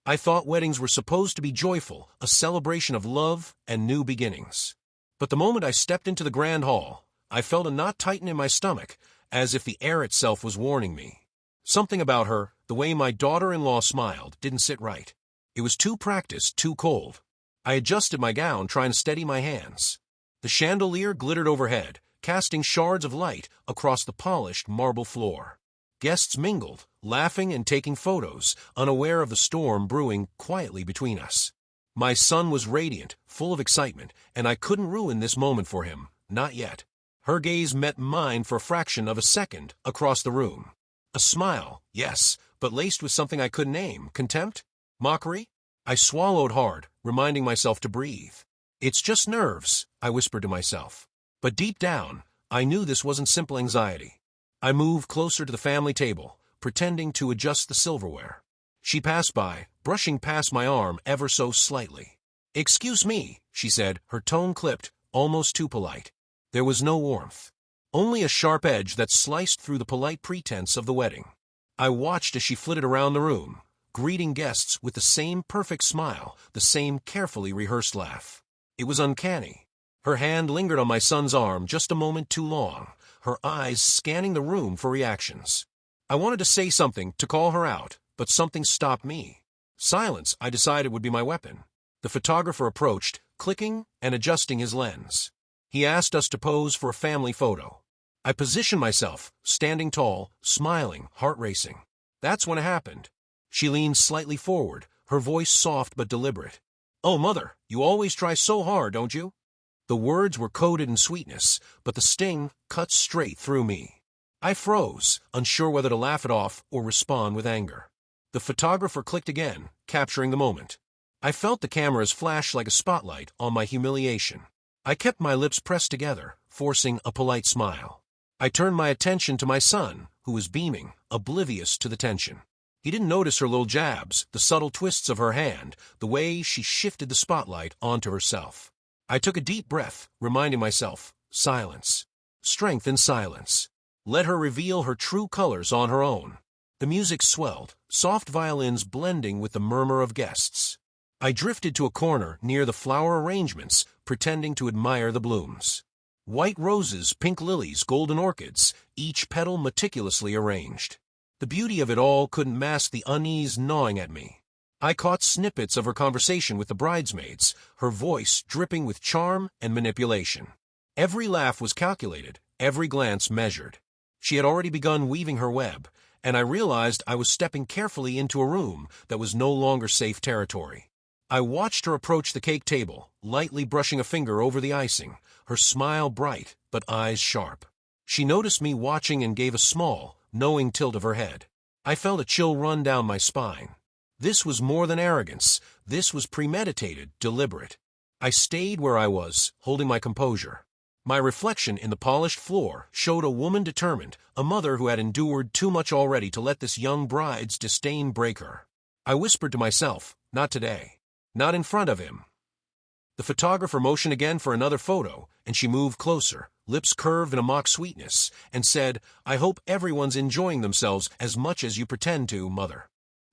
I thought weddings were supposed to be joyful, a celebration of love and new beginnings. But the moment I stepped into the grand hall, I felt a knot tighten in my stomach, as if the air itself was warning me. Something about her, the way my daughter-in-law smiled, didn't sit right. It was too practiced, too cold. I adjusted my gown, trying to steady my hands. The chandelier glittered overhead, casting shards of light across the polished marble floor. Guests mingled, laughing and taking photos, unaware of the storm brewing quietly between us. My son was radiant, full of excitement, and I couldn't ruin this moment for him, not yet. Her gaze met mine for a fraction of a second across the room. A smile, yes, but laced with something I couldn't name. Contempt? Mockery? I swallowed hard, reminding myself to breathe. It's just nerves, I whispered to myself. But deep down, I knew this wasn't simple anxiety. I moved closer to the family table, pretending to adjust the silverware. She passed by, brushing past my arm ever so slightly. "Excuse me," she said, her tone clipped, almost too polite. There was no warmth. Only a sharp edge that sliced through the polite pretense of the wedding. I watched as she flitted around the room, greeting guests with the same perfect smile, the same carefully rehearsed laugh. It was uncanny. Her hand lingered on my son's arm just a moment too long, her eyes scanning the room for reactions. I wanted to say something, to call her out, but something stopped me. Silence, I decided, would be my weapon. The photographer approached, clicking and adjusting his lens. He asked us to pose for a family photo. I positioned myself, standing tall, smiling, heart racing. That's when it happened. She leaned slightly forward, her voice soft but deliberate. "Oh, Mother, you always try so hard, don't you?" The words were coded in sweetness, but the sting cut straight through me. I froze, unsure whether to laugh it off or respond with anger. The photographer clicked again, capturing the moment. I felt the cameras flash like a spotlight on my humiliation. I kept my lips pressed together, forcing a polite smile. I turned my attention to my son, who was beaming, oblivious to the tension. He didn't notice her little jabs, the subtle twists of her hand, the way she shifted the spotlight onto herself. I took a deep breath, reminding myself, silence. Strength in silence. Let her reveal her true colors on her own. The music swelled, soft violins blending with the murmur of guests. I drifted to a corner near the flower arrangements, pretending to admire the blooms. White roses, pink lilies, golden orchids, each petal meticulously arranged. The beauty of it all couldn't mask the unease gnawing at me. I caught snippets of her conversation with the bridesmaids, her voice dripping with charm and manipulation. Every laugh was calculated, every glance measured. She had already begun weaving her web, and I realized I was stepping carefully into a room that was no longer safe territory. I watched her approach the cake table, lightly brushing a finger over the icing, her smile bright but eyes sharp. She noticed me watching and gave a small, knowing tilt of her head. I felt a chill run down my spine. This was more than arrogance. This was premeditated, deliberate. I stayed where I was, holding my composure. My reflection in the polished floor showed a woman determined, a mother who had endured too much already to let this young bride's disdain break her. I whispered to myself, not today. Not in front of him. The photographer motioned again for another photo, and she moved closer, lips curved in a mock sweetness, and said, "I hope everyone's enjoying themselves as much as you pretend to, Mother."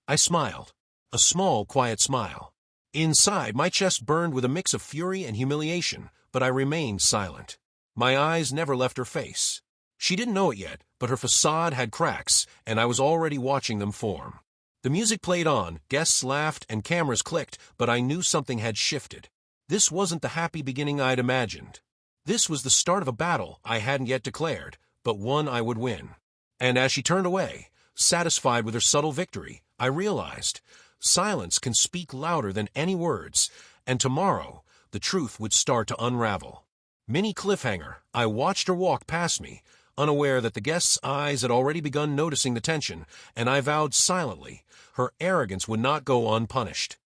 I smiled. A small, quiet smile. Inside, my chest burned with a mix of fury and humiliation, but I remained silent. My eyes never left her face. She didn't know it yet, but her facade had cracks, and I was already watching them form. The music played on, guests laughed, and cameras clicked, but I knew something had shifted. This wasn't the happy beginning I'd imagined. This was the start of a battle I hadn't yet declared, but one I would win. And as she turned away, satisfied with her subtle victory, I realized silence can speak louder than any words, and tomorrow the truth would start to unravel. Mini cliffhanger, I watched her walk past me, unaware that the guests' eyes had already begun noticing the tension, and I vowed silently her arrogance would not go unpunished.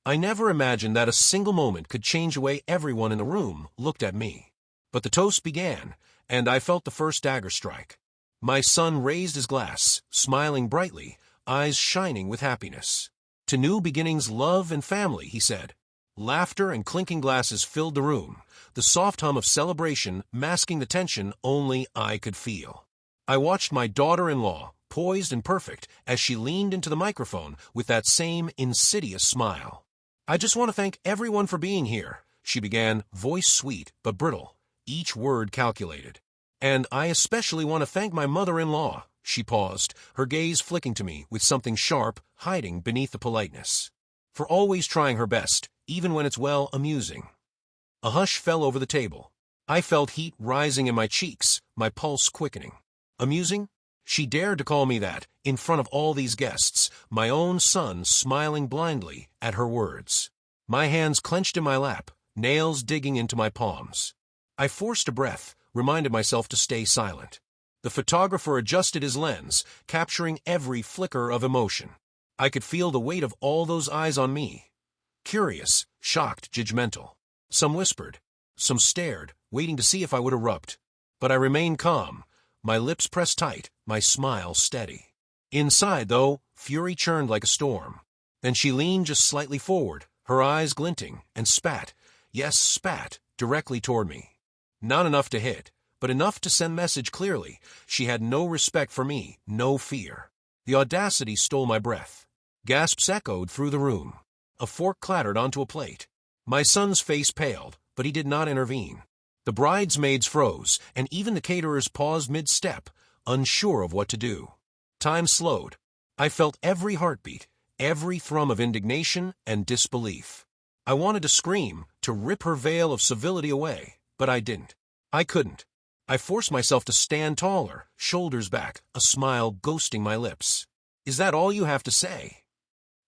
I never imagined that a single moment could change the way everyone in the room looked at me. But the toast began, and I felt the first dagger strike. My son raised his glass, smiling brightly, eyes shining with happiness. "To new beginnings, love and family," he said. Laughter and clinking glasses filled the room, the soft hum of celebration masking the tension only I could feel. I watched my daughter-in-law poised and perfect, as she leaned into the microphone with that same insidious smile. "I just want to thank everyone for being here," she began, voice sweet but brittle, each word calculated. "And I especially want to thank my mother-in-law." She paused, her gaze flicking to me with something sharp hiding beneath the politeness. "For always trying her best, even when it's, well, amusing." A hush fell over the table. I felt heat rising in my cheeks, my pulse quickening. Amusing? She dared to call me that, in front of all these guests, my own son smiling blindly at her words. My hands clenched in my lap, nails digging into my palms. I forced a breath, reminded myself to stay silent. The photographer adjusted his lens, capturing every flicker of emotion. I could feel the weight of all those eyes on me. Curious, shocked, judgmental. Some whispered. Some stared, waiting to see if I would erupt. But I remained calm, my lips pressed tight, my smile steady. Inside, though, fury churned like a storm. Then she leaned just slightly forward, her eyes glinting, and spat, yes, spat, directly toward me. Not enough to hit, but enough to send message clearly. She had no respect for me, no fear. The audacity stole my breath. Gasps echoed through the room. A fork clattered onto a plate. My son's face paled, but he did not intervene. The bridesmaids froze, and even the caterers paused mid-step, unsure of what to do. Time slowed. I felt every heartbeat, every thrum of indignation and disbelief. I wanted to scream, to rip her veil of civility away, but I didn't. I couldn't. I forced myself to stand taller, shoulders back, a smile ghosting my lips. "Is that all you have to say?"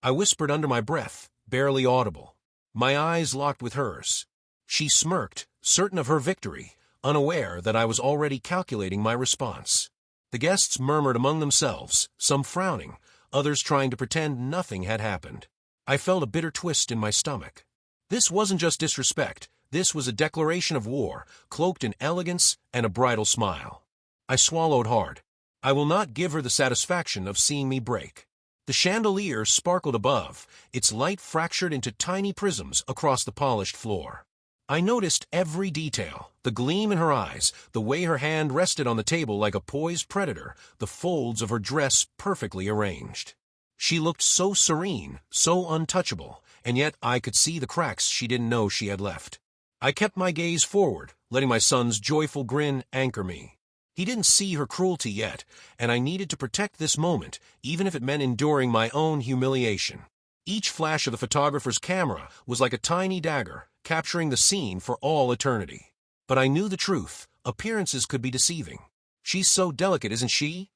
I whispered under my breath, barely audible. My eyes locked with hers. She smirked, certain of her victory, unaware that I was already calculating my response. The guests murmured among themselves, some frowning, others trying to pretend nothing had happened. I felt a bitter twist in my stomach. This wasn't just disrespect. This was a declaration of war, cloaked in elegance and a bridal smile. I swallowed hard. I will not give her the satisfaction of seeing me break. The chandelier sparkled above, its light fractured into tiny prisms across the polished floor. I noticed every detail, the gleam in her eyes, the way her hand rested on the table like a poised predator, the folds of her dress perfectly arranged. She looked so serene, so untouchable, and yet I could see the cracks she didn't know she had left. I kept my gaze forward, letting my son's joyful grin anchor me. He didn't see her cruelty yet, and I needed to protect this moment, even if it meant enduring my own humiliation. Each flash of the photographer's camera was like a tiny dagger, capturing the scene for all eternity. But I knew the truth. Appearances could be deceiving. "She's so delicate, isn't she?"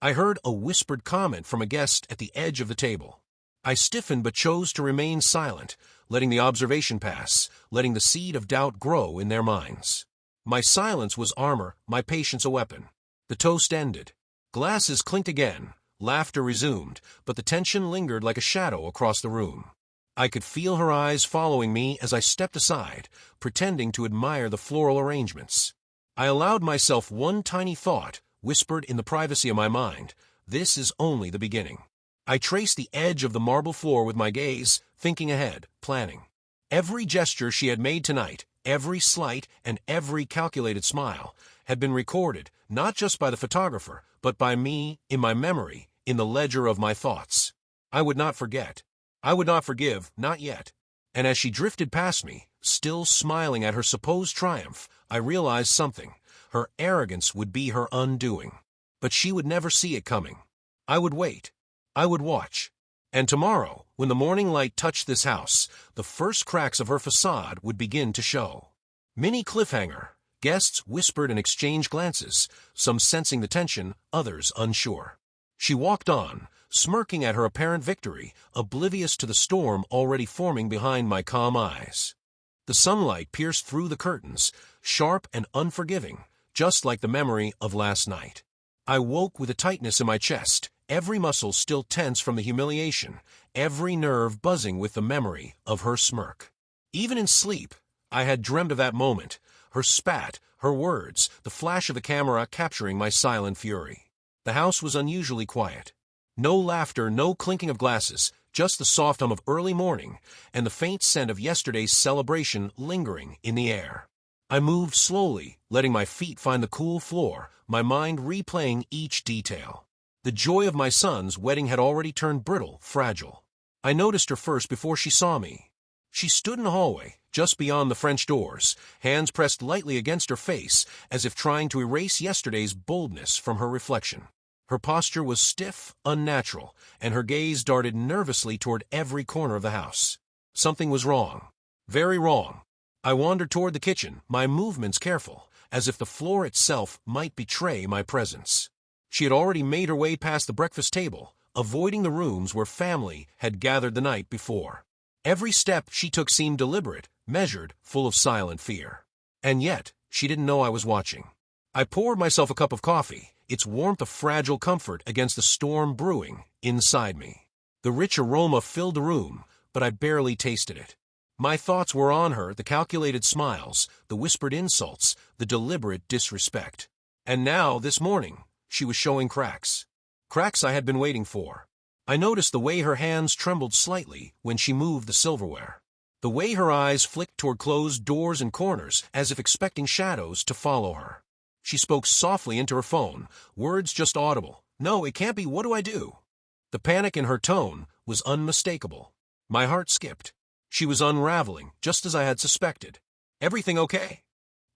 I heard a whispered comment from a guest at the edge of the table. I stiffened but chose to remain silent, letting the observation pass, letting the seed of doubt grow in their minds. My silence was armor, my patience a weapon. The toast ended. Glasses clinked again, laughter resumed, but the tension lingered like a shadow across the room. I could feel her eyes following me as I stepped aside, pretending to admire the floral arrangements. I allowed myself one tiny thought, whispered in the privacy of my mind. This is only the beginning. I traced the edge of the marble floor with my gaze, thinking ahead, planning. Every gesture she had made tonight, every slight and every calculated smile, had been recorded, not just by the photographer, but by me, in my memory, in the ledger of my thoughts. I would not forget. I would not forgive, not yet. And as she drifted past me, still smiling at her supposed triumph, I realized something. Her arrogance would be her undoing. But she would never see it coming. I would wait. I would watch. And tomorrow, when the morning light touched this house, the first cracks of her facade would begin to show. Mini cliffhanger. Guests whispered and exchanged glances, some sensing the tension, others unsure. She walked on, smirking at her apparent victory, oblivious to the storm already forming behind my calm eyes. The sunlight pierced through the curtains, sharp and unforgiving, just like the memory of last night. I woke with a tightness in my chest, every muscle still tense from the humiliation, every nerve buzzing with the memory of her smirk. Even in sleep, I had dreamed of that moment, her spat, her words, the flash of the camera capturing my silent fury. The house was unusually quiet. No laughter, no clinking of glasses, just the soft hum of early morning and the faint scent of yesterday's celebration lingering in the air. I moved slowly, letting my feet find the cool floor, my mind replaying each detail. The joy of my son's wedding had already turned brittle, fragile. I noticed her first before she saw me. She stood in the hallway, just beyond the French doors, hands pressed lightly against her face, as if trying to erase yesterday's boldness from her reflection. Her posture was stiff, unnatural, and her gaze darted nervously toward every corner of the house. Something was wrong. Very wrong. I wandered toward the kitchen, my movements careful, as if the floor itself might betray my presence. She had already made her way past the breakfast table, avoiding the rooms where family had gathered the night before. Every step she took seemed deliberate, measured, full of silent fear. And yet, she didn't know I was watching. I poured myself a cup of coffee, its warmth a fragile comfort against the storm brewing inside me. The rich aroma filled the room, but I barely tasted it. My thoughts were on her, the calculated smiles, the whispered insults, the deliberate disrespect. And now, this morning, she was showing cracks. Cracks I had been waiting for. I noticed the way her hands trembled slightly when she moved the silverware. The way her eyes flicked toward closed doors and corners, as if expecting shadows to follow her. She spoke softly into her phone, words just audible. "No, it can't be. What do I do?" The panic in her tone was unmistakable. My heart skipped. She was unraveling, just as I had suspected. "Everything okay?"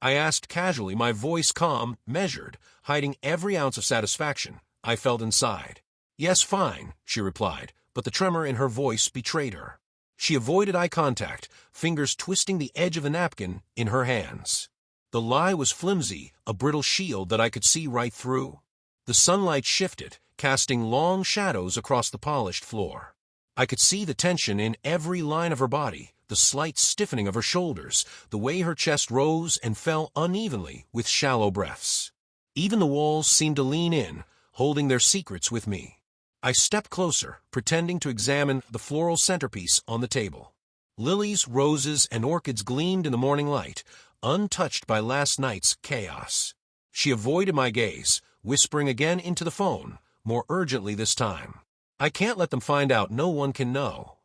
I asked casually, my voice calm, measured, hiding every ounce of satisfaction I felt inside. "Yes, fine," she replied, but the tremor in her voice betrayed her. She avoided eye contact, fingers twisting the edge of the napkin in her hands. The lie was flimsy, a brittle shield that I could see right through. The sunlight shifted, casting long shadows across the polished floor. I could see the tension in every line of her body, the slight stiffening of her shoulders, the way her chest rose and fell unevenly with shallow breaths. Even the walls seemed to lean in, holding their secrets with me. I stepped closer, pretending to examine the floral centerpiece on the table. Lilies, roses, and orchids gleamed in the morning light, untouched by last night's chaos. She avoided my gaze, whispering again into the phone, more urgently this time. "I can't let them find out. No one can know."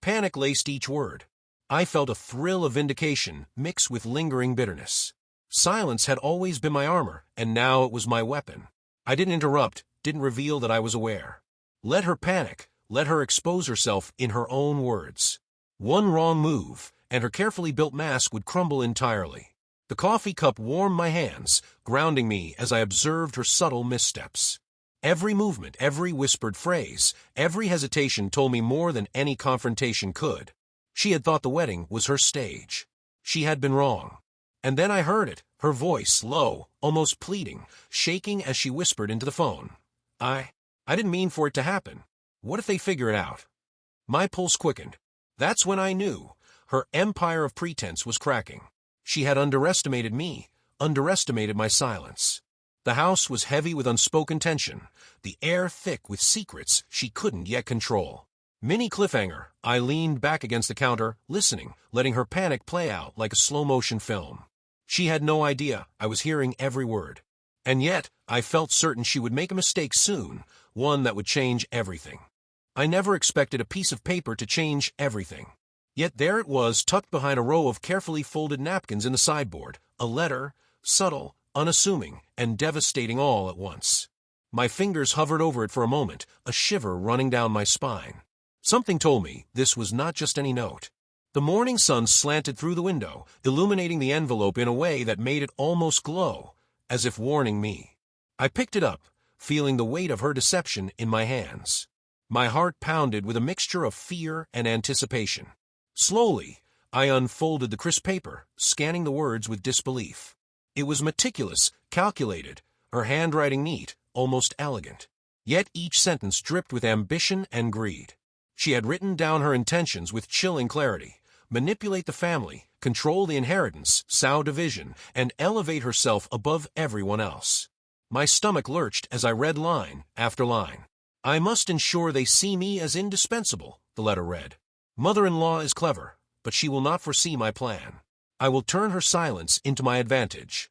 Panic laced each word. I felt a thrill of vindication mixed with lingering bitterness. Silence had always been my armor, and now it was my weapon. I didn't interrupt, didn't reveal that I was aware. Let her panic, let her expose herself in her own words. One wrong move, and her carefully built mask would crumble entirely. The coffee cup warmed my hands, grounding me as I observed her subtle missteps. Every movement, every whispered phrase, every hesitation told me more than any confrontation could. She had thought the wedding was her stage. She had been wrong. And then I heard it, her voice, low, almost pleading, shaking as she whispered into the phone. I didn't mean for it to happen. What if they figure it out?" My pulse quickened. That's when I knew. Her empire of pretense was cracking. She had underestimated me, underestimated my silence. The house was heavy with unspoken tension, the air thick with secrets she couldn't yet control. Mini cliffhanger, I leaned back against the counter, listening, letting her panic play out like a slow-motion film. She had no idea I was hearing every word. And yet, I felt certain she would make a mistake soon, one that would change everything. I never expected a piece of paper to change everything. Yet there it was, tucked behind a row of carefully folded napkins in the sideboard, a letter, subtle, unassuming, and devastating all at once. My fingers hovered over it for a moment, a shiver running down my spine. Something told me this was not just any note. The morning sun slanted through the window, illuminating the envelope in a way that made it almost glow, as if warning me. I picked it up, feeling the weight of her deception in my hands. My heart pounded with a mixture of fear and anticipation. Slowly, I unfolded the crisp paper, scanning the words with disbelief. It was meticulous, calculated, her handwriting neat, almost elegant. Yet each sentence dripped with ambition and greed. She had written down her intentions with chilling clarity: manipulate the family, control the inheritance, sow division, and elevate herself above everyone else. My stomach lurched as I read line after line. "I must ensure they see me as indispensable," the letter read. "Mother-in-law is clever, but she will not foresee my plan. I will turn her silence into my advantage."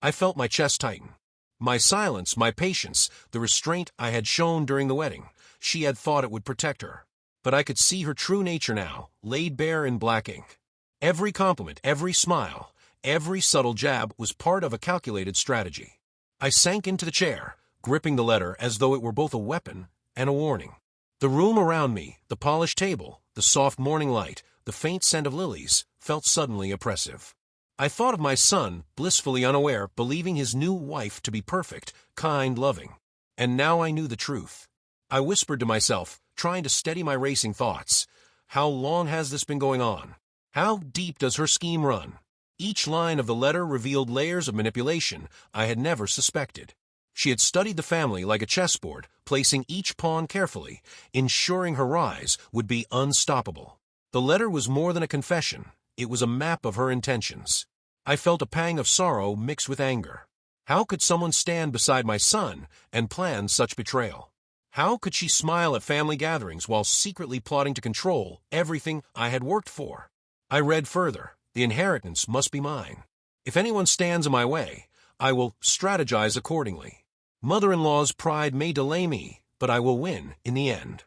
I felt my chest tighten. My silence, my patience, the restraint I had shown during the wedding, she had thought it would protect her. But I could see her true nature now, laid bare in black ink. Every compliment, every smile, every subtle jab was part of a calculated strategy. I sank into the chair, gripping the letter as though it were both a weapon and a warning. The room around me, the polished table, the soft morning light, the faint scent of lilies, felt suddenly oppressive. I thought of my son, blissfully unaware, believing his new wife to be perfect, kind, loving. And now I knew the truth. I whispered to myself, trying to steady my racing thoughts. How long has this been going on? How deep does her scheme run? Each line of the letter revealed layers of manipulation I had never suspected. She had studied the family like a chessboard, placing each pawn carefully, ensuring her rise would be unstoppable. The letter was more than a confession. It was a map of her intentions. I felt a pang of sorrow mixed with anger. How could someone stand beside my son and plan such betrayal? How could she smile at family gatherings while secretly plotting to control everything I had worked for? I read further. The inheritance must be mine. If anyone stands in my way, I will strategize accordingly. Mother-in-law's pride may delay me, but I will win in the end.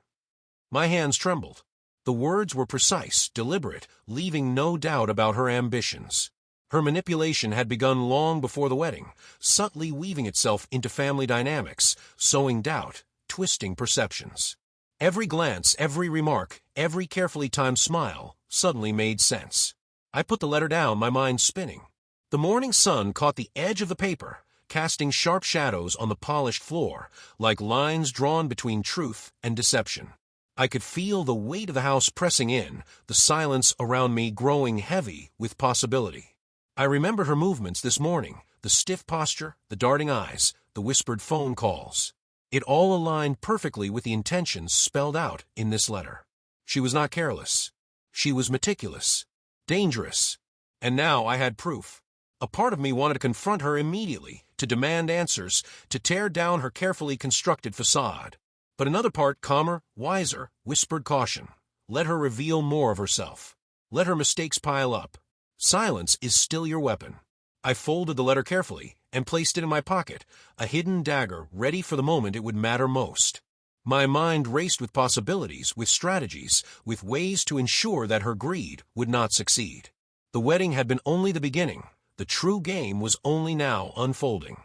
My hands trembled. The words were precise, deliberate, leaving no doubt about her ambitions. Her manipulation had begun long before the wedding, subtly weaving itself into family dynamics, sowing doubt, twisting perceptions. Every glance, every remark, every carefully timed smile suddenly made sense. I put the letter down, my mind spinning. The morning sun caught the edge of the paper, casting sharp shadows on the polished floor, like lines drawn between truth and deception. I could feel the weight of the house pressing in, the silence around me growing heavy with possibility. I remembered her movements this morning, the stiff posture, the darting eyes, the whispered phone calls. It all aligned perfectly with the intentions spelled out in this letter. She was not careless. She was meticulous, dangerous. And now I had proof. A part of me wanted to confront her immediately, to demand answers, to tear down her carefully constructed facade. But another part, calmer, wiser, whispered caution. Let her reveal more of herself. Let her mistakes pile up. Silence is still your weapon. I folded the letter carefully and placed it in my pocket, a hidden dagger ready for the moment it would matter most. My mind raced with possibilities, with strategies, with ways to ensure that her greed would not succeed. The wedding had been only the beginning. The true game was only now unfolding.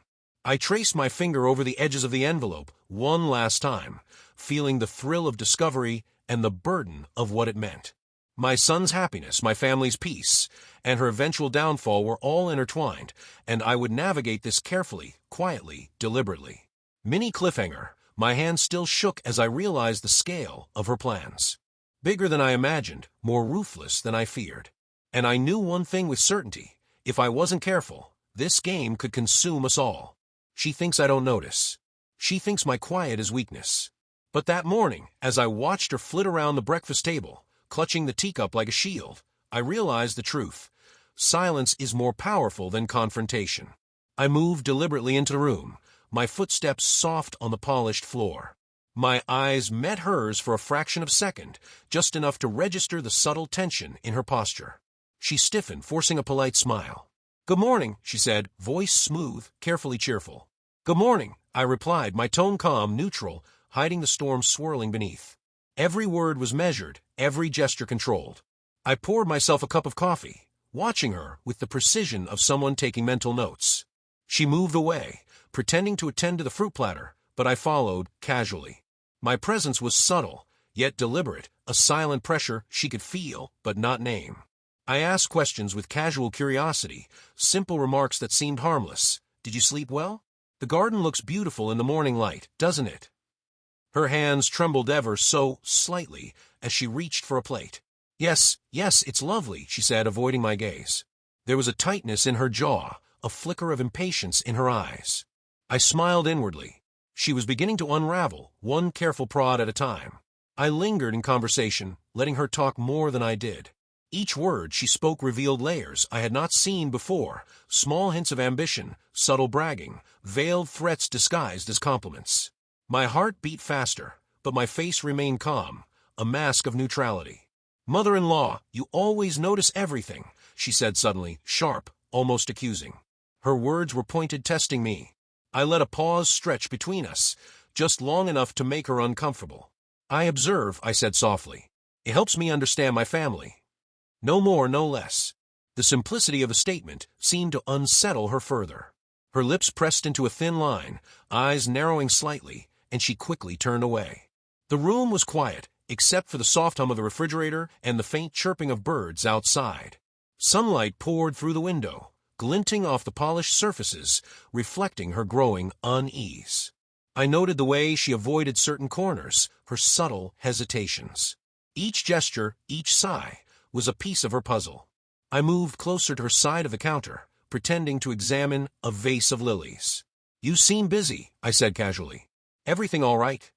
I traced my finger over the edges of the envelope one last time, feeling the thrill of discovery and the burden of what it meant. My son's happiness, my family's peace, and her eventual downfall were all intertwined, and I would navigate this carefully, quietly, deliberately. Mini cliffhanger, my hand still shook as I realized the scale of her plans. Bigger than I imagined, more ruthless than I feared. And I knew one thing with certainty. If I wasn't careful, this game could consume us all. She thinks I don't notice. She thinks my quiet is weakness. But that morning, as I watched her flit around the breakfast table, clutching the teacup like a shield, I realized the truth. Silence is more powerful than confrontation. I moved deliberately into the room, my footsteps soft on the polished floor. My eyes met hers for a fraction of a second, just enough to register the subtle tension in her posture. She stiffened, forcing a polite smile. "Good morning," she said, voice smooth, carefully cheerful. "Good morning," I replied, my tone calm, neutral, hiding the storm swirling beneath. Every word was measured, every gesture controlled. I poured myself a cup of coffee, watching her with the precision of someone taking mental notes. She moved away, pretending to attend to the fruit platter, but I followed, casually. My presence was subtle, yet deliberate, a silent pressure she could feel, but not name. I asked questions with casual curiosity, simple remarks that seemed harmless. "Did you sleep well? The garden looks beautiful in the morning light, doesn't it?" Her hands trembled ever so slightly as she reached for a plate. Yes, it's lovely," she said, avoiding my gaze. There was a tightness in her jaw, a flicker of impatience in her eyes. I smiled inwardly. She was beginning to unravel, one careful prod at a time. I lingered in conversation, letting her talk more than I did. Each word she spoke revealed layers I had not seen before, small hints of ambition, subtle bragging, veiled threats disguised as compliments. My heart beat faster, but my face remained calm, a mask of neutrality. "Mother-in-law, you always notice everything," she said suddenly, sharp, almost accusing. Her words were pointed, testing me. I let a pause stretch between us, just long enough to make her uncomfortable. "I observe," I said softly. "It helps me understand my family." No more, no less. The simplicity of the statement seemed to unsettle her further. Her lips pressed into a thin line, eyes narrowing slightly, and she quickly turned away. The room was quiet, except for the soft hum of the refrigerator and the faint chirping of birds outside. Sunlight poured through the window, glinting off the polished surfaces, reflecting her growing unease. I noted the way she avoided certain corners, her subtle hesitations. Each gesture, each sigh, was a piece of her puzzle. I moved closer to her side of the counter, pretending to examine a vase of lilies. "You seem busy," I said casually. "Everything all right?"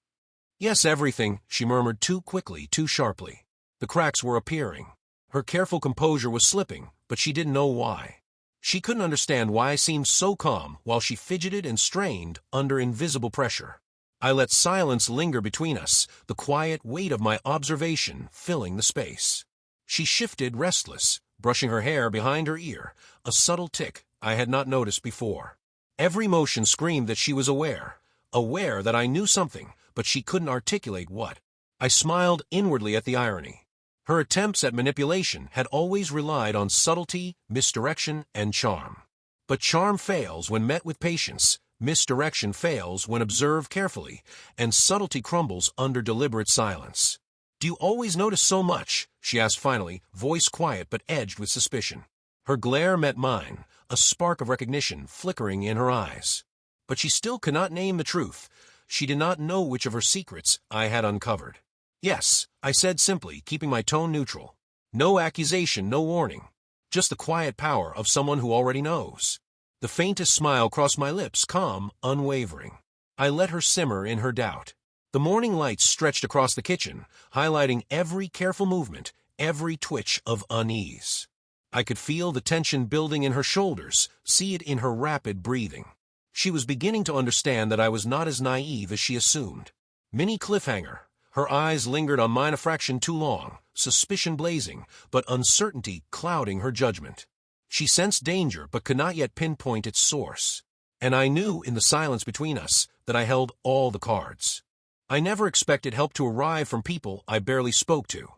"Yes, everything," she murmured too quickly, too sharply. The cracks were appearing. Her careful composure was slipping, but she didn't know why. She couldn't understand why I seemed so calm while she fidgeted and strained under invisible pressure. I let silence linger between us, the quiet weight of my observation filling the space. She shifted, restless, brushing her hair behind her ear, a subtle tick I had not noticed before. Every motion screamed that she was aware that I knew something, but she couldn't articulate what. I smiled inwardly at the irony. Her attempts at manipulation had always relied on subtlety, misdirection, and charm. But charm fails when met with patience, misdirection fails when observed carefully, and subtlety crumbles under deliberate silence. "Do you always notice so much?" she asked finally, voice quiet but edged with suspicion. Her glare met mine, a spark of recognition flickering in her eyes. But she still could not name the truth. She did not know which of her secrets I had uncovered. "Yes," I said simply, keeping my tone neutral. No accusation, no warning. Just the quiet power of someone who already knows. The faintest smile crossed my lips, calm, unwavering. I let her simmer in her doubt. The morning lights stretched across the kitchen, highlighting every careful movement, every twitch of unease. I could feel the tension building in her shoulders, see it in her rapid breathing. She was beginning to understand that I was not as naive as she assumed. Mini cliffhanger. Her eyes lingered on mine a fraction too long, suspicion blazing, but uncertainty clouding her judgment. She sensed danger but could not yet pinpoint its source. And I knew in the silence between us that I held all the cards. I never expected help to arrive from people I barely spoke to.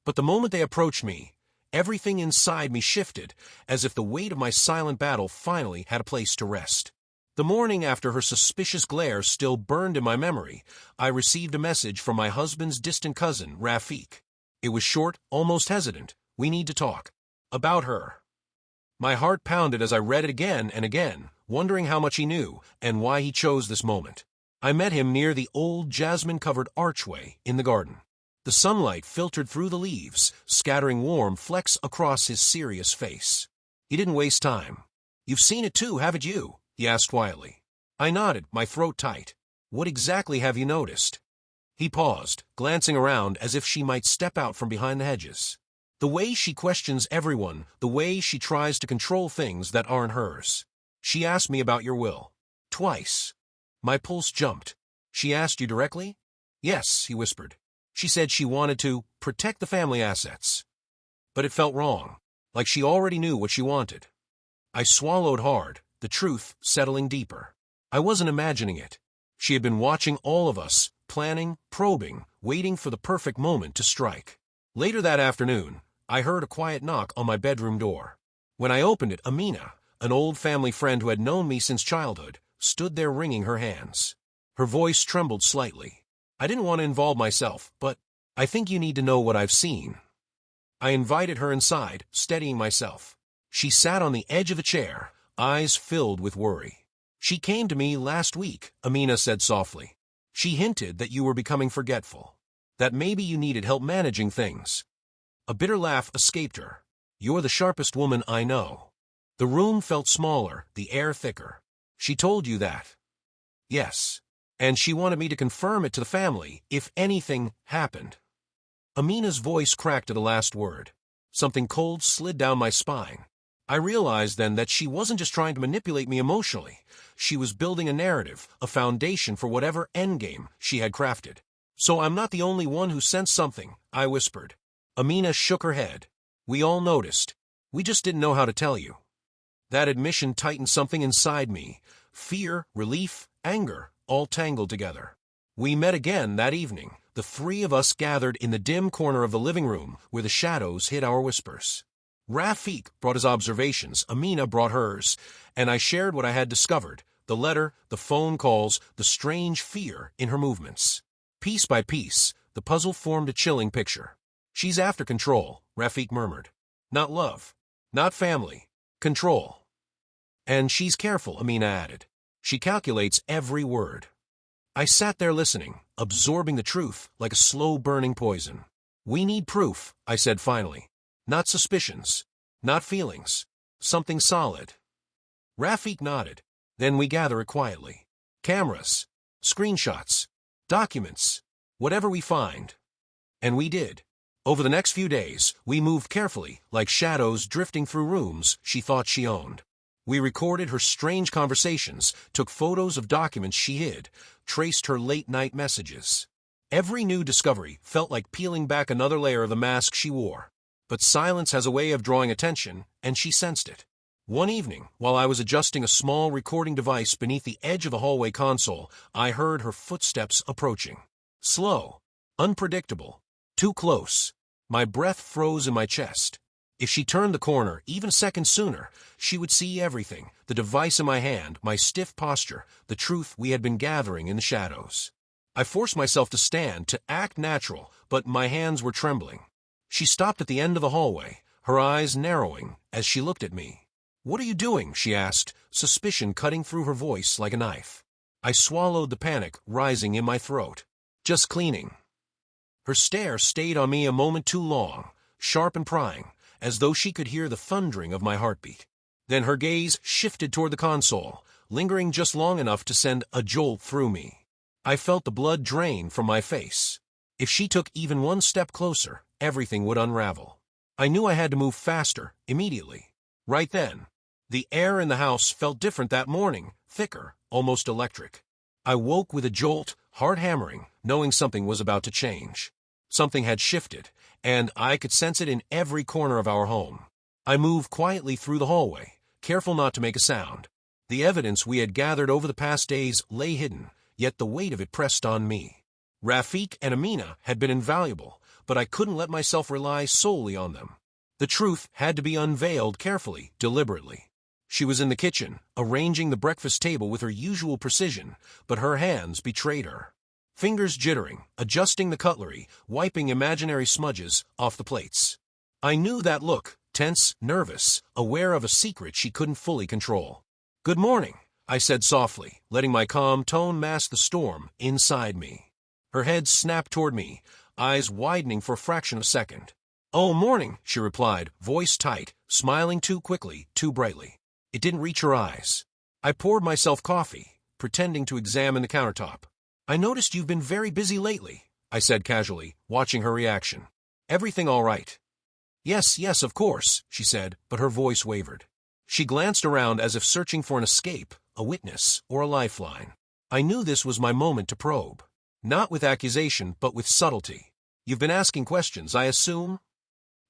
But the moment they approached me, everything inside me shifted, as if the weight of my silent battle finally had a place to rest. The morning after her suspicious glare still burned in my memory, I received a message from my husband's distant cousin, Rafiq. It was short, almost hesitant. "We need to talk." About her. My heart pounded as I read it again and again, wondering how much he knew and why he chose this moment. I met him near the old jasmine-covered archway in the garden. The sunlight filtered through the leaves, scattering warm flecks across his serious face. He didn't waste time. "You've seen it too, haven't you?" he asked quietly. I nodded, my throat tight. "What exactly have you noticed?" He paused, glancing around as if she might step out from behind the hedges. "The way she questions everyone, the way she tries to control things that aren't hers. She asked me about your will. Twice." My pulse jumped. "She asked you directly?" "Yes," he whispered. "She said she wanted to protect the family assets." But it felt wrong, like she already knew what she wanted. I swallowed hard, the truth settling deeper. I wasn't imagining it. She had been watching all of us, planning, probing, waiting for the perfect moment to strike. Later that afternoon, I heard a quiet knock on my bedroom door. When I opened it, Amina, an old family friend who had known me since childhood, stood there wringing her hands. Her voice trembled slightly. I didn't want to involve myself, but "I think you need to know what I've seen." I invited her inside, steadying myself. She sat on the edge of the chair, eyes filled with worry. "She came to me last week," Amina said softly. "She hinted that you were becoming forgetful, that maybe you needed help managing things." A bitter laugh escaped her. "You're the sharpest woman I know." The room felt smaller, the air thicker. "She told you that?" "Yes. And she wanted me to confirm it to the family, if anything happened." Amina's voice cracked at the last word. Something cold slid down my spine. I realized then that she wasn't just trying to manipulate me emotionally. She was building a narrative, a foundation for whatever endgame she had crafted. "So I'm not the only one who sensed something," I whispered. Amina shook her head. "We all noticed. We just didn't know how to tell you." That admission tightened something inside me. Fear, relief, anger, all tangled together. We met again that evening, the three of us gathered in the dim corner of the living room where the shadows hid our whispers. Rafik brought his observations, Amina brought hers, and I shared what I had discovered, the letter, the phone calls, the strange fear in her movements. Piece by piece, the puzzle formed a chilling picture. She's after control, Rafik murmured. Not love. Not family. Control. And she's careful, Amina added. She calculates every word. I sat there listening, absorbing the truth like a slow-burning poison. We need proof, I said finally. Not suspicions. Not feelings. Something solid. Rafik nodded. Then we gather it quietly. Cameras. Screenshots. Documents. Whatever we find. And we did. Over the next few days, we moved carefully, like shadows drifting through rooms she thought she owned. We recorded her strange conversations, took photos of documents she hid, traced her late-night messages. Every new discovery felt like peeling back another layer of the mask she wore. But silence has a way of drawing attention, and she sensed it. One evening, while I was adjusting a small recording device beneath the edge of the hallway console, I heard her footsteps approaching. Slow. Unpredictable. Too close. My breath froze in my chest. If she turned the corner, even seconds sooner, she would see everything, the device in my hand, my stiff posture, the truth we had been gathering in the shadows. I forced myself to stand, to act natural, but my hands were trembling. She stopped at the end of the hallway, her eyes narrowing as she looked at me. "What are you doing?" she asked, suspicion cutting through her voice like a knife. I swallowed the panic rising in my throat. "Just cleaning." Her stare stayed on me a moment too long, sharp and prying, as though she could hear the thundering of my heartbeat. Then her gaze shifted toward the console, lingering just long enough to send a jolt through me. I felt the blood drain from my face. If she took even one step closer, everything would unravel. I knew I had to move faster, immediately. Right then. The air in the house felt different that morning, thicker, almost electric. I woke with a jolt, heart hammering, knowing something was about to change. Something had shifted, and I could sense it in every corner of our home. I moved quietly through the hallway, careful not to make a sound. The evidence we had gathered over the past days lay hidden, yet the weight of it pressed on me. Rafik and Amina had been invaluable, but I couldn't let myself rely solely on them. The truth had to be unveiled carefully, deliberately. She was in the kitchen, arranging the breakfast table with her usual precision, but her hands betrayed her. Fingers jittering, adjusting the cutlery, wiping imaginary smudges off the plates. I knew that look, tense, nervous, aware of a secret she couldn't fully control. "Good morning," I said softly, letting my calm tone mask the storm inside me. Her head snapped toward me, eyes widening for a fraction of a second. "Oh, morning," she replied, voice tight, smiling too quickly, too brightly. It didn't reach her eyes. I poured myself coffee, pretending to examine the countertop. "I noticed you've been very busy lately," I said casually, watching her reaction. "Everything all right?" Yes, of course," she said, but her voice wavered. She glanced around as if searching for an escape, a witness, or a lifeline. I knew this was my moment to probe. Not with accusation, but with subtlety. "You've been asking questions, I assume?"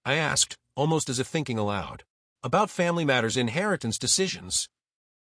I asked, almost as if thinking aloud. "About family matters, inheritance decisions."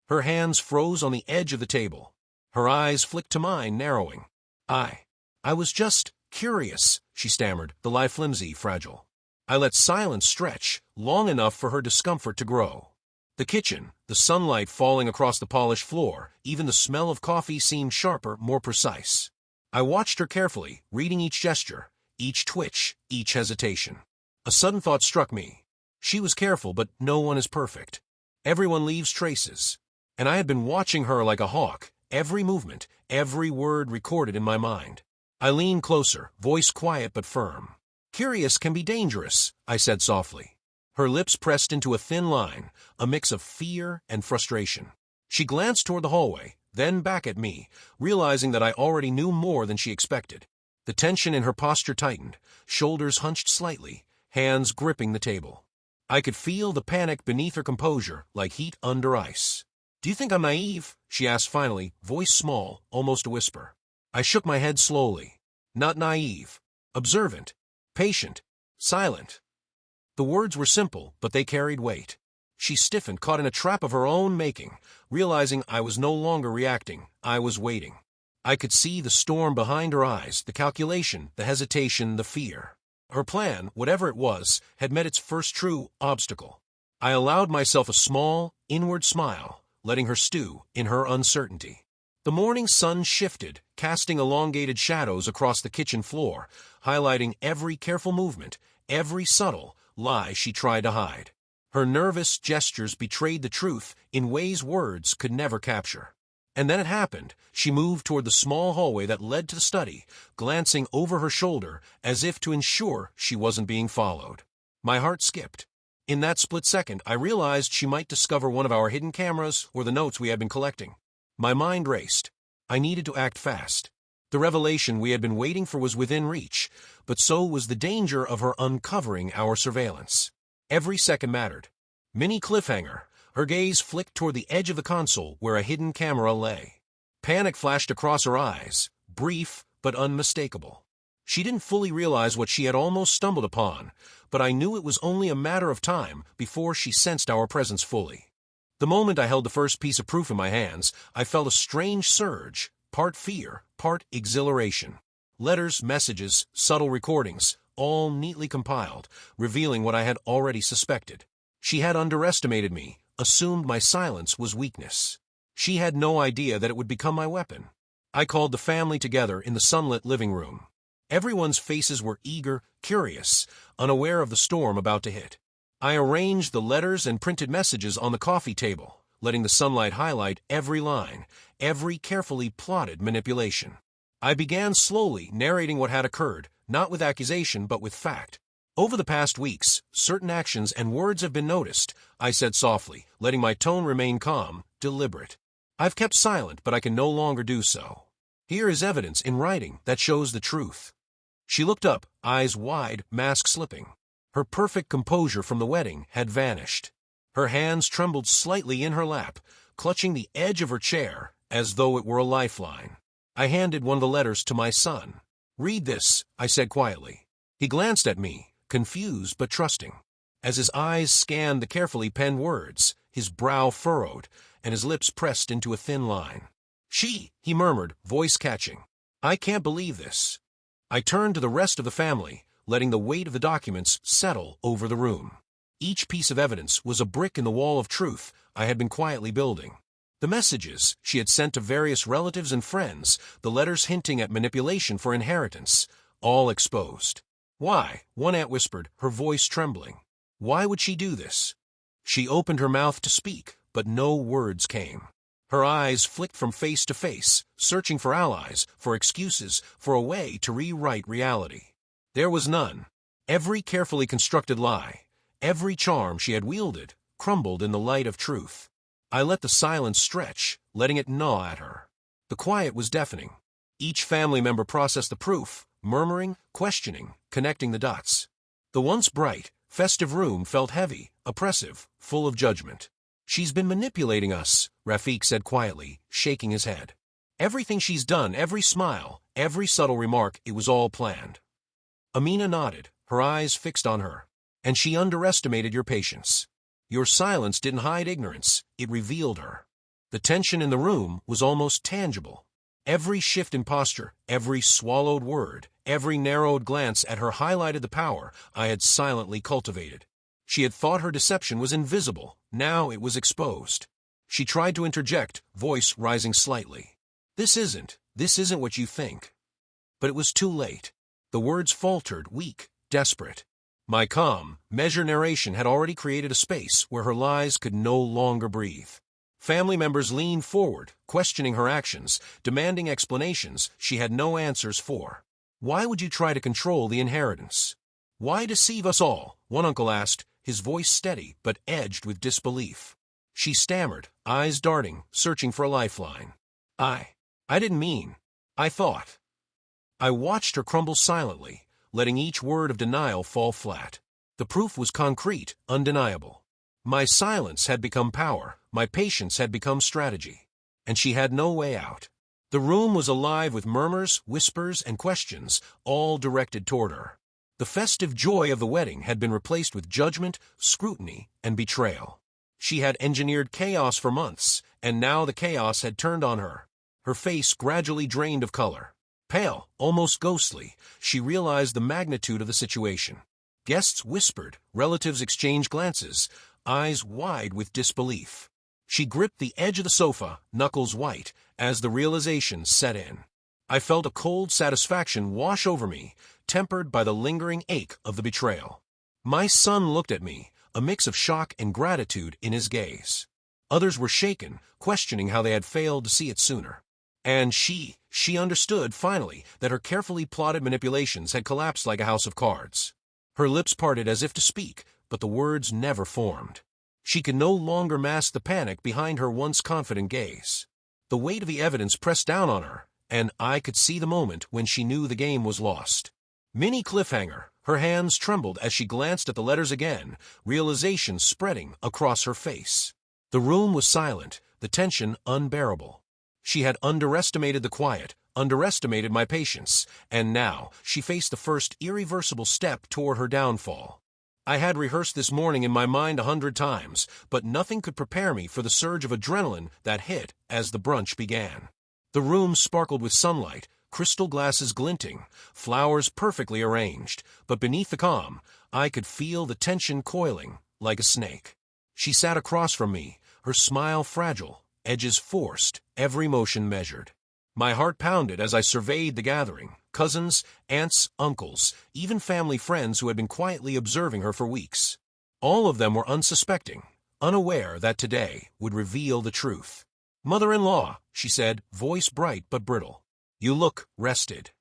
Her hands froze on the edge of the table. Her eyes flicked to mine, narrowing. I was just curious," she stammered, the lie flimsy, fragile. I let silence stretch, long enough for her discomfort to grow. The kitchen, the sunlight falling across the polished floor, even the smell of coffee seemed sharper, more precise. I watched her carefully, reading each gesture, each twitch, each hesitation. A sudden thought struck me. She was careful, but no one is perfect. Everyone leaves traces. And I had been watching her like a hawk, every movement, every word recorded in my mind. I leaned closer, voice quiet but firm. "Curious can be dangerous," I said softly. Her lips pressed into a thin line, a mix of fear and frustration. She glanced toward the hallway, then back at me, realizing that I already knew more than she expected. The tension in her posture tightened, shoulders hunched slightly, hands gripping the table. I could feel the panic beneath her composure, like heat under ice. "Do you think I'm naive?" she asked finally, voice small, almost a whisper. I shook my head slowly. "Not naive. Observant. Patient. Silent." The words were simple, but they carried weight. She stiffened, caught in a trap of her own making, realizing I was no longer reacting, I was waiting. I could see the storm behind her eyes, the calculation, the hesitation, the fear. Her plan, whatever it was, had met its first true obstacle. I allowed myself a small, inward smile, letting her stew in her uncertainty. The morning sun shifted, casting elongated shadows across the kitchen floor, highlighting every careful movement, every subtle lie she tried to hide. Her nervous gestures betrayed the truth in ways words could never capture. And then it happened. She moved toward the small hallway that led to the study, glancing over her shoulder as if to ensure she wasn't being followed. My heart skipped. In that split second, I realized she might discover one of our hidden cameras or the notes we had been collecting. My mind raced. I needed to act fast. The revelation we had been waiting for was within reach, but so was the danger of her uncovering our surveillance. Every second mattered. Mini cliffhanger. Her gaze flicked toward the edge of the console where a hidden camera lay. Panic flashed across her eyes, brief but unmistakable. She didn't fully realize what she had almost stumbled upon, but I knew it was only a matter of time before she sensed our presence fully. The moment I held the first piece of proof in my hands, I felt a strange surge, part fear, part exhilaration. Letters, messages, subtle recordings, all neatly compiled, revealing what I had already suspected. She had underestimated me, assumed my silence was weakness. She had no idea that it would become my weapon. I called the family together in the sunlit living room. Everyone's faces were eager, curious, unaware of the storm about to hit. I arranged the letters and printed messages on the coffee table, letting the sunlight highlight every line, every carefully plotted manipulation. I began slowly narrating what had occurred, not with accusation but with fact. Over the past weeks, certain actions and words have been noticed, I said softly, letting my tone remain calm, deliberate. I've kept silent, but I can no longer do so. Here is evidence in writing that shows the truth. She looked up, eyes wide, mask slipping. Her perfect composure from the wedding had vanished. Her hands trembled slightly in her lap, clutching the edge of her chair as though it were a lifeline. I handed one of the letters to my son. "Read this," I said quietly. He glanced at me, confused but trusting. As his eyes scanned the carefully penned words, his brow furrowed, and his lips pressed into a thin line. He murmured, voice catching. "I can't believe this." I turned to the rest of the family, letting the weight of the documents settle over the room. Each piece of evidence was a brick in the wall of truth I had been quietly building. The messages she had sent to various relatives and friends, the letters hinting at manipulation for inheritance, all exposed. "Why?" one aunt whispered, her voice trembling. "Why would she do this?" She opened her mouth to speak, but no words came. Her eyes flicked from face to face, searching for allies, for excuses, for a way to rewrite reality. There was none. Every carefully constructed lie, every charm she had wielded, crumbled in the light of truth. I let the silence stretch, letting it gnaw at her. The quiet was deafening. Each family member processed the proof, murmuring, questioning, connecting the dots. The once bright, festive room felt heavy, oppressive, full of judgment. "She's been manipulating us," Rafiq said quietly, shaking his head. "Everything she's done, every smile, every subtle remark, it was all planned." Amina nodded, her eyes fixed on her. "And she underestimated your patience. Your silence didn't hide ignorance, it revealed her." The tension in the room was almost tangible. Every shift in posture, every swallowed word, every narrowed glance at her highlighted the power I had silently cultivated. She had thought her deception was invisible, now it was exposed. She tried to interject, voice rising slightly. This isn't what you think." But it was too late. The words faltered, weak, desperate. My calm, measured narration had already created a space where her lies could no longer breathe. Family members leaned forward, questioning her actions, demanding explanations she had no answers for. "Why would you try to control the inheritance? Why deceive us all?" one uncle asked, his voice steady but edged with disbelief. She stammered, eyes darting, searching for a lifeline. I didn't mean. I thought." I watched her crumble silently, letting each word of denial fall flat. The proof was concrete, undeniable. My silence had become power, my patience had become strategy. And she had no way out. The room was alive with murmurs, whispers, and questions, all directed toward her. The festive joy of the wedding had been replaced with judgment, scrutiny, and betrayal. She had engineered chaos for months, and now the chaos had turned on her. Her face gradually drained of color. Pale, almost ghostly, she realized the magnitude of the situation. Guests whispered, relatives exchanged glances, eyes wide with disbelief. She gripped the edge of the sofa, knuckles white, as the realization set in. I felt a cold satisfaction wash over me, tempered by the lingering ache of the betrayal. My son looked at me, a mix of shock and gratitude in his gaze. Others were shaken, questioning how they had failed to see it sooner. And she understood, finally, that her carefully plotted manipulations had collapsed like a house of cards. Her lips parted as if to speak, but the words never formed. She could no longer mask the panic behind her once confident gaze. The weight of the evidence pressed down on her, and I could see the moment when she knew the game was lost. Mini cliffhanger, her hands trembled as she glanced at the letters again, realization spreading across her face. The room was silent, the tension unbearable. She had underestimated the quiet, underestimated my patience, and now she faced the first irreversible step toward her downfall. I had rehearsed this morning in my mind 100 times, but nothing could prepare me for the surge of adrenaline that hit as the brunch began. The room sparkled with sunlight, crystal glasses glinting, flowers perfectly arranged, but beneath the calm, I could feel the tension coiling like a snake. She sat across from me, her smile fragile, edges forced, every motion measured. My heart pounded as I surveyed the gathering, cousins, aunts, uncles, even family friends who had been quietly observing her for weeks. All of them were unsuspecting, unaware that today would reveal the truth. "Mother-in-law," she said, voice bright but brittle. "You look rested."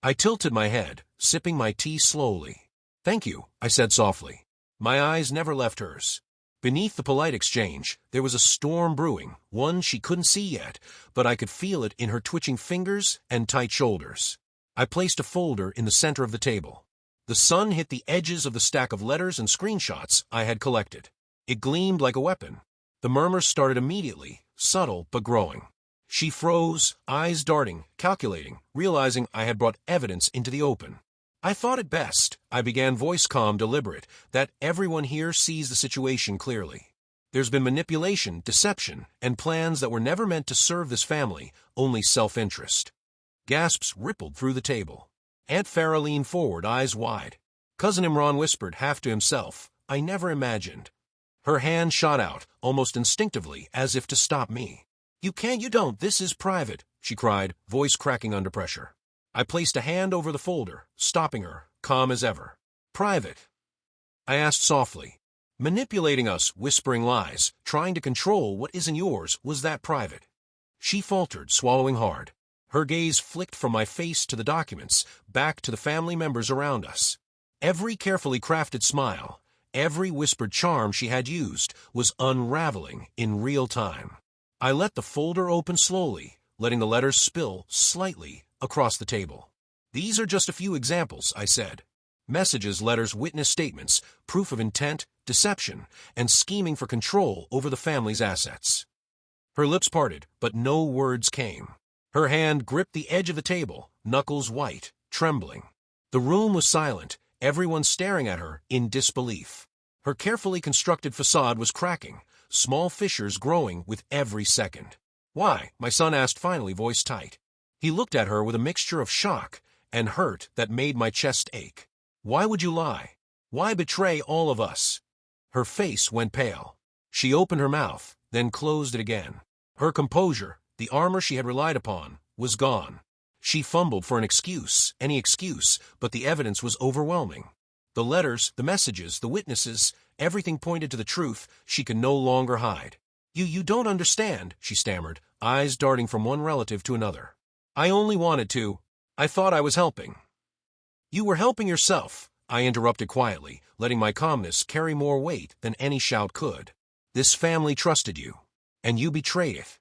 I tilted my head, sipping my tea slowly. "Thank you," I said softly. My eyes never left hers. Beneath the polite exchange, there was a storm brewing, one she couldn't see yet, but I could feel it in her twitching fingers and tight shoulders. I placed a folder in the center of the table. The sun hit the edges of the stack of letters and screenshots I had collected. It gleamed like a weapon. The murmurs started immediately, subtle but growing. She froze, eyes darting, calculating, realizing I had brought evidence into the open. "I thought it best," I began, voice calm, deliberate, "that everyone here sees the situation clearly. There's been manipulation, deception, and plans that were never meant to serve this family, only self-interest." Gasps rippled through the table. Aunt Farah leaned forward, eyes wide. Cousin Imran whispered, half to himself, "I never imagined." Her hand shot out, almost instinctively, as if to stop me. You don't, this is private," she cried, voice cracking under pressure. I placed a hand over the folder, stopping her, calm as ever. "Private?" I asked softly. "Manipulating us, whispering lies, trying to control what isn't yours, was that private?" She faltered, swallowing hard. Her gaze flicked from my face to the documents, back to the family members around us. Every carefully crafted smile, every whispered charm she had used, was unraveling in real time. I let the folder open slowly, letting the letters spill slightly across the table. "These are just a few examples," I said. Messages, letters, witness statements, proof of intent, deception, and scheming for control over the family's assets. Her lips parted, but no words came. Her hand gripped the edge of the table, knuckles white, trembling. The room was silent, everyone staring at her in disbelief. Her carefully constructed facade was cracking, small fissures growing with every second. "Why?" my son asked finally, voice tight. He looked at her with a mixture of shock and hurt that made my chest ache. "Why would you lie? Why betray all of us?" Her face went pale. She opened her mouth, then closed it again. Her composure, the armor she had relied upon, was gone. She fumbled for an excuse, any excuse, but the evidence was overwhelming. The letters, the messages, the witnesses, everything pointed to the truth she could no longer hide. You don't understand," she stammered, eyes darting from one relative to another. "I only wanted to. I thought I was helping." "You were helping yourself," I interrupted quietly, letting my calmness carry more weight than any shout could. "This family trusted you, and you betrayed it."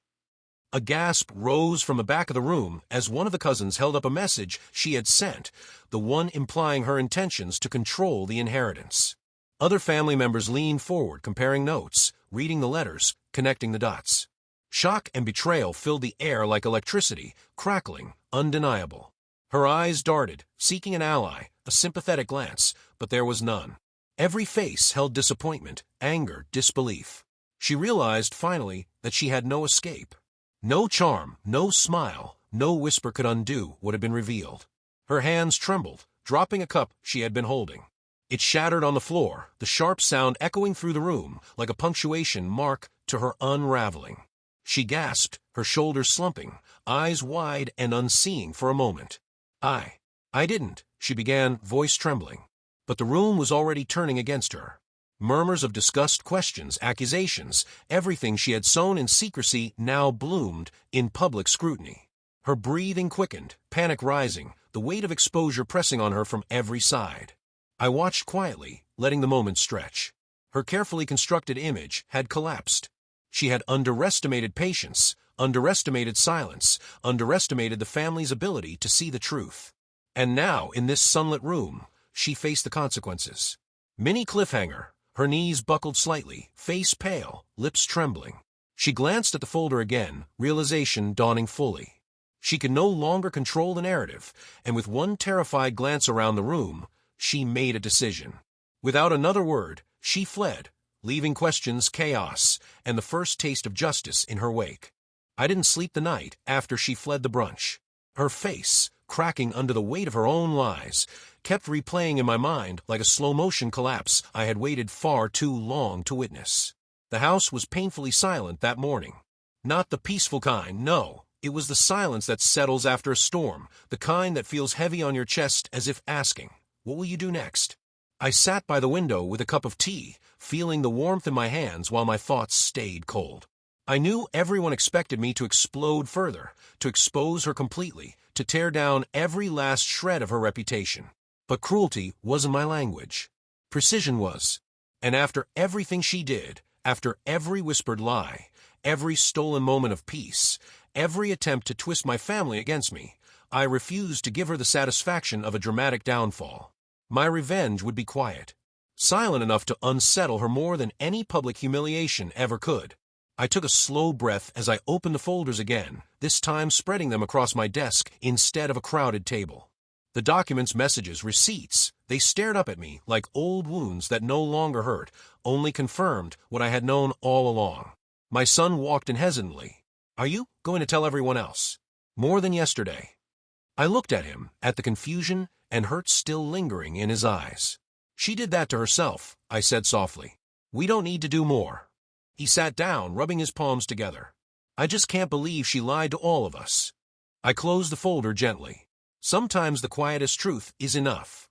A gasp rose from the back of the room as one of the cousins held up a message she had sent, the one implying her intentions to control the inheritance. Other family members leaned forward, comparing notes, reading the letters, connecting the dots. Shock and betrayal filled the air like electricity, crackling, undeniable. Her eyes darted, seeking an ally, a sympathetic glance, but there was none. Every face held disappointment, anger, disbelief. She realized, finally, that she had no escape. No charm, no smile, No whisper could undo what had been revealed. Her hands trembled, dropping a cup she had been holding. It shattered on the floor, the sharp sound echoing through the room like a punctuation mark to her unraveling. She gasped, her shoulders slumping, eyes wide and unseeing for a moment. I didn't, she began, voice trembling. But the room was already turning against her. Murmurs of disgust, questions, accusations, everything she had sown in secrecy now bloomed in public scrutiny. Her breathing quickened, panic rising, the weight of exposure pressing on her from every side. I watched quietly, letting the moment stretch. Her carefully constructed image had collapsed. She had underestimated patience, underestimated silence, underestimated the family's ability to see the truth. And now, in this sunlit room, she faced the consequences. Mini cliffhanger, her knees buckled slightly, face pale, lips trembling. She glanced at the folder again, realization dawning fully. She could no longer control the narrative, and with one terrified glance around the room, she made a decision. Without another word, she fled, leaving questions, chaos, and the first taste of justice in her wake. I didn't sleep the night after she fled the brunch. Her face, cracking under the weight of her own lies, kept replaying in my mind like a slow-motion collapse I had waited far too long to witness. The house was painfully silent that morning. Not the peaceful kind, no. It was the silence that settles after a storm, the kind that feels heavy on your chest as if asking, "What will you do next?" I sat by the window with a cup of tea, feeling the warmth in my hands while my thoughts stayed cold. I knew everyone expected me to explode further, to expose her completely, to tear down every last shred of her reputation. But cruelty wasn't my language. Precision was. And after everything she did, after every whispered lie, every stolen moment of peace, every attempt to twist my family against me, I refused to give her the satisfaction of a dramatic downfall. My revenge would be quiet, silent enough to unsettle her more than any public humiliation ever could. I took a slow breath as I opened the folders again, this time spreading them across my desk instead of a crowded table. The documents, messages, receipts, they stared up at me like old wounds that no longer hurt, only confirmed what I had known all along. My son walked in hesitantly. "Are you going to tell everyone else?" "More than yesterday." I looked at him, at the confusion and hurt still lingering in his eyes. "She did that to herself," I said softly. "We don't need to do more." He sat down, rubbing his palms together. "I just can't believe she lied to all of us." I closed the folder gently. Sometimes the quietest truth is enough.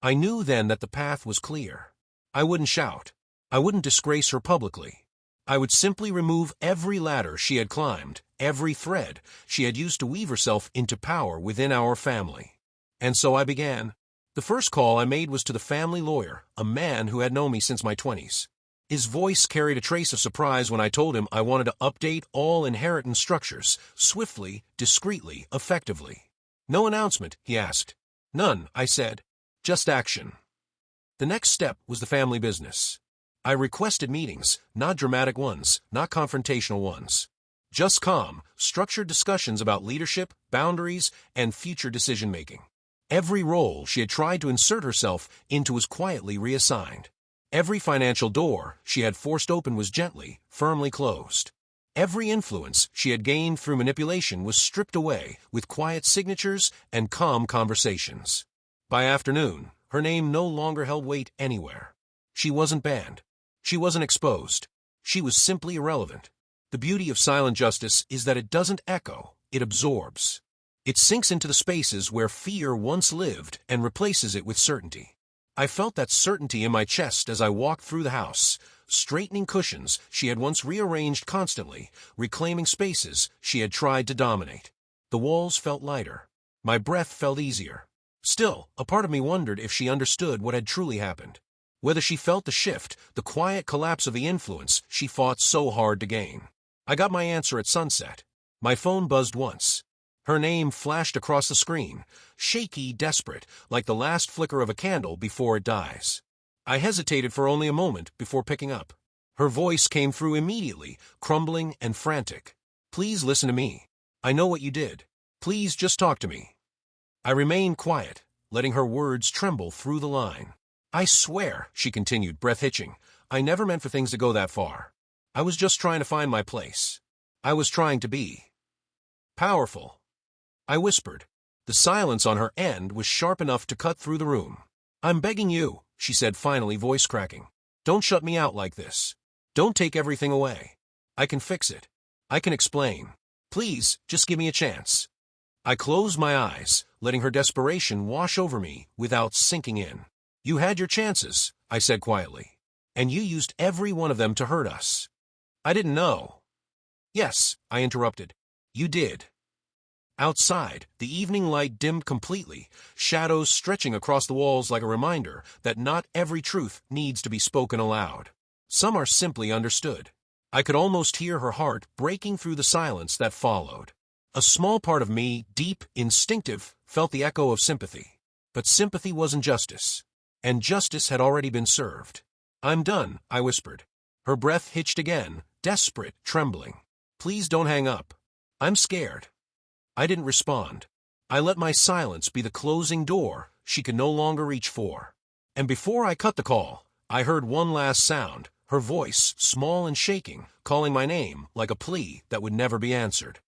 I knew then that the path was clear. I wouldn't shout. I wouldn't disgrace her publicly. I would simply remove every ladder she had climbed, every thread she had used to weave herself into power within our family. And so I began. The first call I made was to the family lawyer, a man who had known me since my 20s. His voice carried a trace of surprise when I told him I wanted to update all inheritance structures, swiftly, discreetly, effectively. "No announcement?" he asked. "None," I said. "Just action." The next step was the family business. I requested meetings, not dramatic ones, not confrontational ones. Just calm, structured discussions about leadership, boundaries, and future decision-making. Every role she had tried to insert herself into was quietly reassigned. Every financial door she had forced open was gently, firmly closed. Every influence she had gained through manipulation was stripped away with quiet signatures and calm conversations. By afternoon, her name no longer held weight anywhere. She wasn't banned. She wasn't exposed. She was simply irrelevant. The beauty of silent justice is that it doesn't echo, it absorbs. It sinks into the spaces where fear once lived and replaces it with certainty. I felt that certainty in my chest as I walked through the house, straightening cushions she had once rearranged constantly, reclaiming spaces she had tried to dominate. The walls felt lighter. My breath felt easier. Still, a part of me wondered if she understood what had truly happened. Whether she felt the shift, the quiet collapse of the influence she fought so hard to gain. I got my answer at sunset. My phone buzzed once. Her name flashed across the screen, shaky, desperate, like the last flicker of a candle before it dies. I hesitated for only a moment before picking up. Her voice came through immediately, crumbling and frantic. "Please listen to me. I know what you did. Please just talk to me." I remained quiet, letting her words tremble through the line. "I swear," she continued, breath hitching, "I never meant for things to go that far. I was just trying to find my place. I was trying to be powerful." I whispered. The silence on her end was sharp enough to cut through the room. "I'm begging you," she said finally, voice cracking. "Don't shut me out like this. Don't take everything away. I can fix it. I can explain. Please, just give me a chance." I closed my eyes, letting her desperation wash over me without sinking in. "You had your chances," I said quietly. "And you used every one of them to hurt us." "I didn't know." "Yes," I interrupted. "You did." Outside, the evening light dimmed completely, shadows stretching across the walls like a reminder that not every truth needs to be spoken aloud. Some are simply understood. I could almost hear her heart breaking through the silence that followed. A small part of me, deep, instinctive, felt the echo of sympathy. But sympathy wasn't justice. And justice had already been served. "I'm done," I whispered. Her breath hitched again, desperate, trembling. "Please don't hang up. I'm scared." I didn't respond. I let my silence be the closing door she could no longer reach for. And before I cut the call, I heard one last sound, her voice, small and shaking, calling my name like a plea that would never be answered.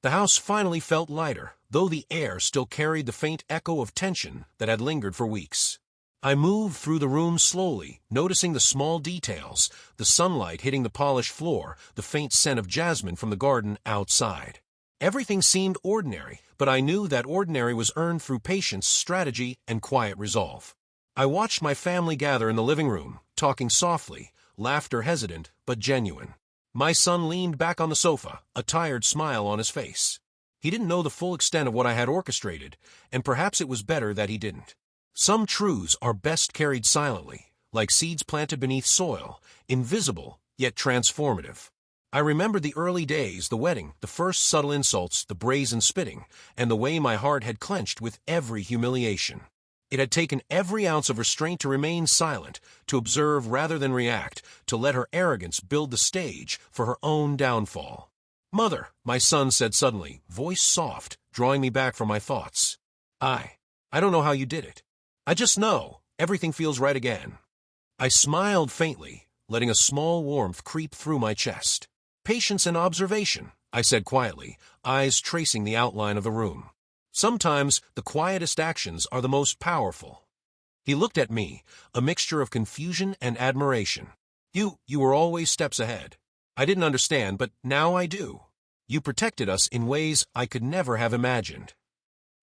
The house finally felt lighter, though the air still carried the faint echo of tension that had lingered for weeks. I moved through the room slowly, noticing the small details, the sunlight hitting the polished floor, the faint scent of jasmine from the garden outside. Everything seemed ordinary, but I knew that ordinary was earned through patience, strategy, and quiet resolve. I watched my family gather in the living room, talking softly, laughter hesitant but genuine. My son leaned back on the sofa, a tired smile on his face. He didn't know the full extent of what I had orchestrated, and perhaps it was better that he didn't. Some truths are best carried silently, like seeds planted beneath soil, invisible yet transformative. I remembered the early days, the wedding, the first subtle insults, the brazen spitting, and the way my heart had clenched with every humiliation. It had taken every ounce of restraint to remain silent, to observe rather than react, to let her arrogance build the stage for her own downfall. "Mother," my son said suddenly, voice soft, drawing me back from my thoughts. I don't know how you did it. I just know everything feels right again." I smiled faintly, letting a small warmth creep through my chest. "Patience and observation," I said quietly, eyes tracing the outline of the room. "Sometimes the quietest actions are the most powerful." He looked at me, a mixture of confusion and admiration. You were always steps ahead. I didn't understand, but now I do. You protected us in ways I could never have imagined."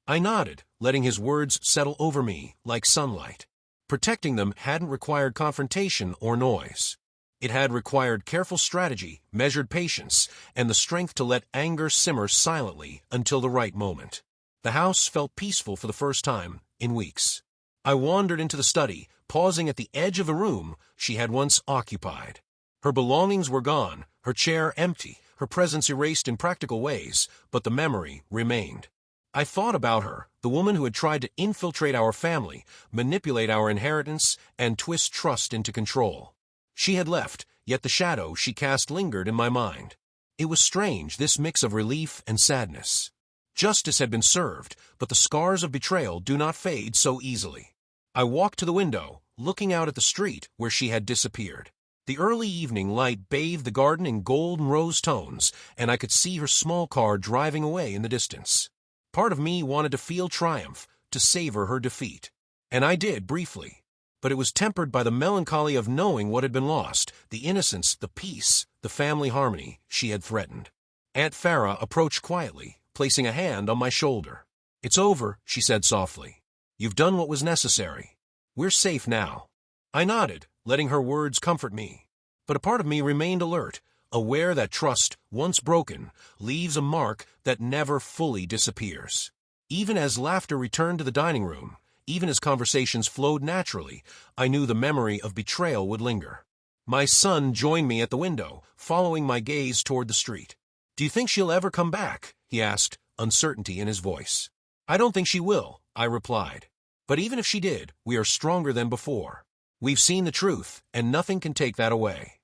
I nodded, letting his words settle over me like sunlight. Protecting them hadn't required confrontation or noise. It had required careful strategy, measured patience, and the strength to let anger simmer silently until the right moment. The house felt peaceful for the first time in weeks. I wandered into the study, pausing at the edge of the room she had once occupied. Her belongings were gone, her chair empty, her presence erased in practical ways, but the memory remained. I thought about her, the woman who had tried to infiltrate our family, manipulate our inheritance, and twist trust into control. She had left, yet the shadow she cast lingered in my mind. It was strange, this mix of relief and sadness. Justice had been served, but the scars of betrayal do not fade so easily. I walked to the window, looking out at the street where she had disappeared. The early evening light bathed the garden in gold and rose tones, and I could see her small car driving away in the distance. Part of me wanted to feel triumph, to savor her defeat. And I did, briefly. But it was tempered by the melancholy of knowing what had been lost, the innocence, the peace, the family harmony she had threatened. Aunt Farah approached quietly, placing a hand on my shoulder. "It's over," she said softly. "You've done what was necessary. We're safe now." I nodded, letting her words comfort me. But a part of me remained alert, aware that trust, once broken, leaves a mark that never fully disappears. Even as laughter returned to the dining room, even as conversations flowed naturally, I knew the memory of betrayal would linger. My son joined me at the window, following my gaze toward the street. "Do you think she'll ever come back?" he asked, uncertainty in his voice. "I don't think she will," I replied. "But even if she did, we are stronger than before. We've seen the truth, and nothing can take that away."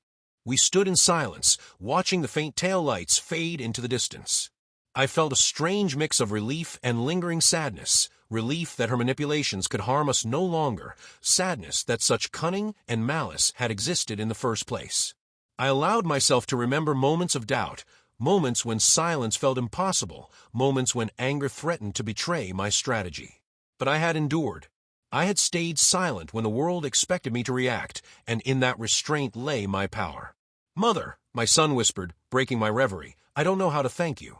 We stood in silence, watching the faint tail lights fade into the distance. I felt a strange mix of relief and lingering sadness, relief that her manipulations could harm us no longer, sadness that such cunning and malice had existed in the first place. I allowed myself to remember moments of doubt, Moments when silence felt impossible, moments when anger threatened to betray my strategy. But I had endured. I had stayed silent when the world expected me to react, and in that restraint lay my power. "Mother," my son whispered, breaking my reverie, "I don't know how to thank you."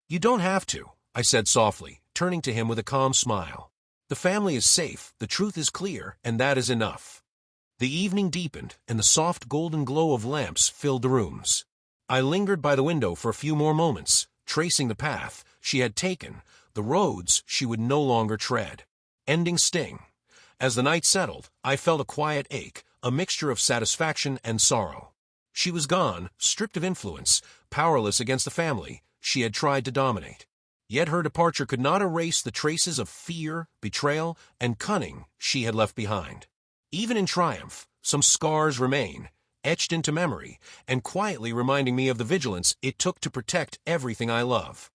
"You don't have to," I said softly, turning to him with a calm smile. "The family is safe, the truth is clear, and that is enough." The evening deepened, and the soft golden glow of lamps filled the rooms. I lingered by the window for a few more moments, tracing the path she had taken, the roads she would no longer tread. Ending sting. As the night settled, I felt a quiet ache, a mixture of satisfaction and sorrow. She was gone, stripped of influence, powerless against the family she had tried to dominate. Yet her departure could not erase the traces of fear, betrayal, and cunning she had left behind. Even in triumph, some scars remain, etched into memory, and quietly reminding me of the vigilance it took to protect everything I love.